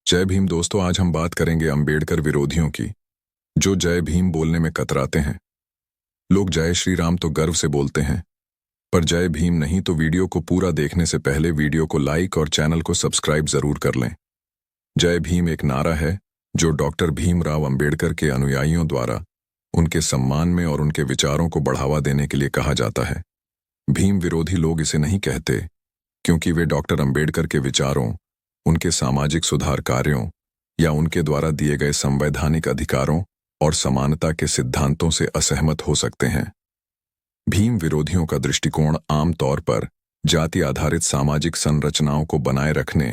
जय भीम दोस्तों, आज हम बात करेंगे अंबेडकर विरोधियों की, जो जय भीम बोलने में कतराते हैं। लोग जय श्री राम तो गर्व से बोलते हैं, पर जय भीम नहीं। तो वीडियो को पूरा देखने से पहले वीडियो को लाइक और चैनल को सब्सक्राइब जरूर कर लें। जय भीम एक नारा है जो डॉक्टर भीमराव अंबेडकर के अनुयायियों द्वारा उनके सम्मान में और उनके विचारों को बढ़ावा देने के लिए कहा जाता है। भीम विरोधी लोग इसे नहीं कहते क्योंकि वे डॉक्टर अंबेडकर के विचारों, उनके सामाजिक सुधार कार्यों या उनके द्वारा दिए गए संवैधानिक अधिकारों और समानता के सिद्धांतों से असहमत हो सकते हैं। भीम विरोधियों का दृष्टिकोण आमतौर पर जाति आधारित सामाजिक संरचनाओं को बनाए रखने,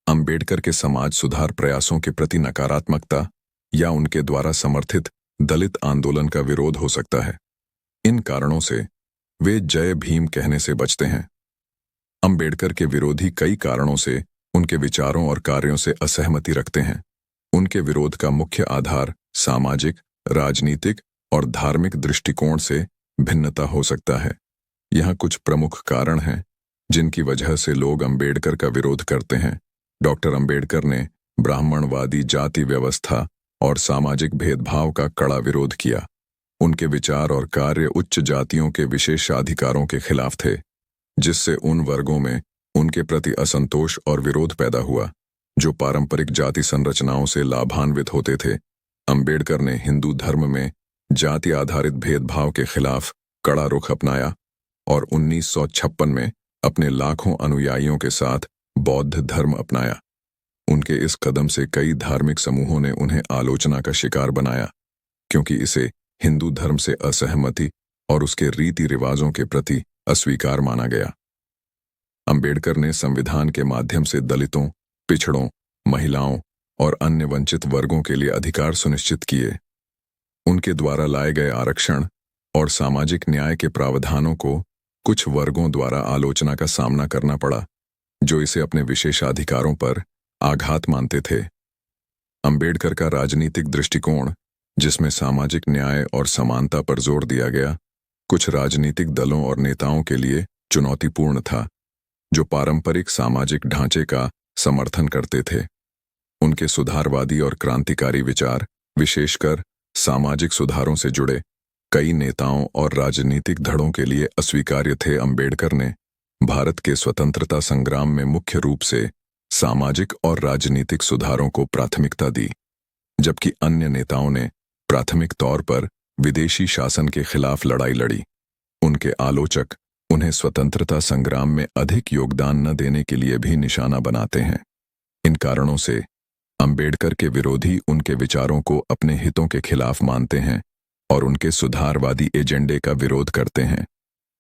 अंबेडकर के समाज सुधार प्रयासों के प्रति नकारात्मकता या उनके द्वारा समर्थित दलित आंदोलन का विरोध हो सकता है। इन कारणों से वे जय भीम कहने से बचते हैं। अंबेडकर के विरोधी कई कारणों से उनके विचारों और कार्यों से असहमति रखते हैं। उनके विरोध का मुख्य आधार सामाजिक, राजनीतिक और धार्मिक दृष्टिकोण से भिन्नता हो सकता है। यहाँ कुछ प्रमुख कारण हैं जिनकी वजह से लोग अंबेडकर का विरोध करते हैं। डॉक्टर अंबेडकर ने ब्राह्मणवादी जाति व्यवस्था और सामाजिक भेदभाव का कड़ा विरोध किया। उनके विचार और कार्य उच्च जातियों के विशेषाधिकारों के खिलाफ थे, जिससे उन वर्गों में उनके प्रति असंतोष और विरोध पैदा हुआ जो पारंपरिक जाति संरचनाओं से लाभान्वित होते थे। अंबेडकर ने हिंदू धर्म में जाति आधारित भेदभाव के खिलाफ कड़ा रुख अपनाया और 1956 में अपने लाखों अनुयायियों के साथ बौद्ध धर्म अपनाया। उनके इस कदम से कई धार्मिक समूहों ने उन्हें आलोचना का शिकार बनाया क्योंकि इसे हिंदू धर्म से असहमति और उसके रीति रिवाजों के प्रति अस्वीकार माना गया। अंबेडकर ने संविधान के माध्यम से दलितों, पिछड़ों, महिलाओं और अन्य वंचित वर्गों के लिए अधिकार सुनिश्चित किए। उनके द्वारा लाए गए आरक्षण और सामाजिक न्याय के प्रावधानों को कुछ वर्गों द्वारा आलोचना का सामना करना पड़ा, जो इसे अपने विशेषाधिकारों पर आघात मानते थे। अंबेडकर का राजनीतिक दृष्टिकोण, जिसमें सामाजिक न्याय और समानता पर जोर दिया गया, कुछ राजनीतिक दलों और नेताओं के लिए चुनौतीपूर्ण था, जो पारंपरिक सामाजिक ढांचे का समर्थन करते थे। उनके सुधारवादी और क्रांतिकारी विचार, विशेषकर सामाजिक सुधारों से जुड़े कई नेताओं और राजनीतिक धड़ों के लिए अस्वीकार्य थे। अंबेडकर ने भारत के स्वतंत्रता संग्राम में मुख्य रूप से सामाजिक और राजनीतिक सुधारों को प्राथमिकता दी, जबकि अन्य नेताओं ने प्राथमिक तौर पर विदेशी शासन के खिलाफ लड़ाई लड़ी। उनके आलोचक उन्हें स्वतंत्रता संग्राम में अधिक योगदान न देने के लिए भी निशाना बनाते हैं। इन कारणों से अंबेडकर के विरोधी उनके विचारों को अपने हितों के खिलाफ मानते हैं और उनके सुधारवादी एजेंडे का विरोध करते हैं।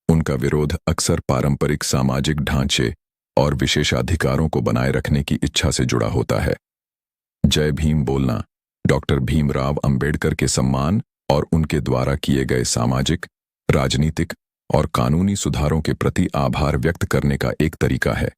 उनका विरोध अक्सर पारंपरिक सामाजिक ढांचे और विशेषाधिकारों को बनाए रखने की इच्छा से जुड़ा होता है। जय भीम बोलना डॉक्टर भीमराव अंबेडकर के सम्मान और उनके द्वारा किए गए सामाजिक, राजनीतिक और कानूनी सुधारों के प्रति आभार व्यक्त करने का एक तरीका है।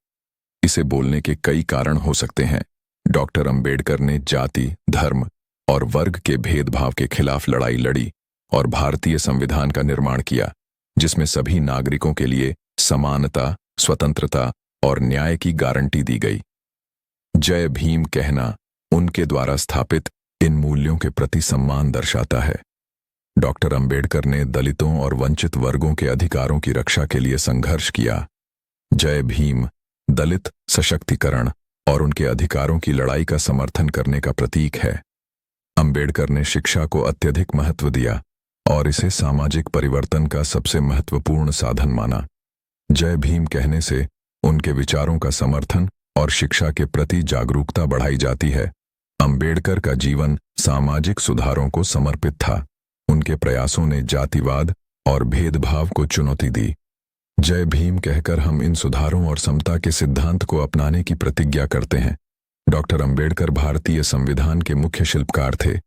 इसे बोलने के कई कारण हो सकते हैं। डॉक्टर अंबेडकर ने जाति, धर्म और वर्ग के भेदभाव के खिलाफ लड़ाई लड़ी और भारतीय संविधान का निर्माण किया, जिसमें सभी नागरिकों के लिए समानता, स्वतंत्रता और न्याय की गारंटी दी गई। जय भीम कहना उनके द्वारा स्थापित इन मूल्यों के प्रति सम्मान दर्शाता है। डॉक्टर अंबेडकर ने दलितों और वंचित वर्गों के अधिकारों की रक्षा के लिए संघर्ष किया। जय भीम दलित सशक्तिकरण और उनके अधिकारों की लड़ाई का समर्थन करने का प्रतीक है। अंबेडकर ने शिक्षा को अत्यधिक महत्व दिया और इसे सामाजिक परिवर्तन का सबसे महत्वपूर्ण साधन माना। जय भीम कहने से उनके विचारों का समर्थन और शिक्षा के प्रति जागरूकता बढ़ाई जाती है। अंबेडकर का जीवन सामाजिक सुधारों को समर्पित था। उनके प्रयासों ने जातिवाद और भेदभाव को चुनौती दी। जय भीम कहकर हम इन सुधारों और समता के सिद्धांत को अपनाने की प्रतिज्ञा करते हैं। डॉक्टर अंबेडकर भारतीय संविधान के मुख्य शिल्पकार थे।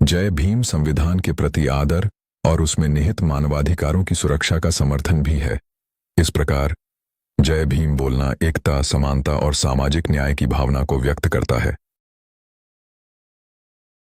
जय भीम संविधान के प्रति आदर और उसमें निहित मानवाधिकारों की सुरक्षा का समर्थन भी है। इस प्रकार जय भीम बोलना एकता, समानता और सामाजिक न्याय की भावना को व्यक्त करता है।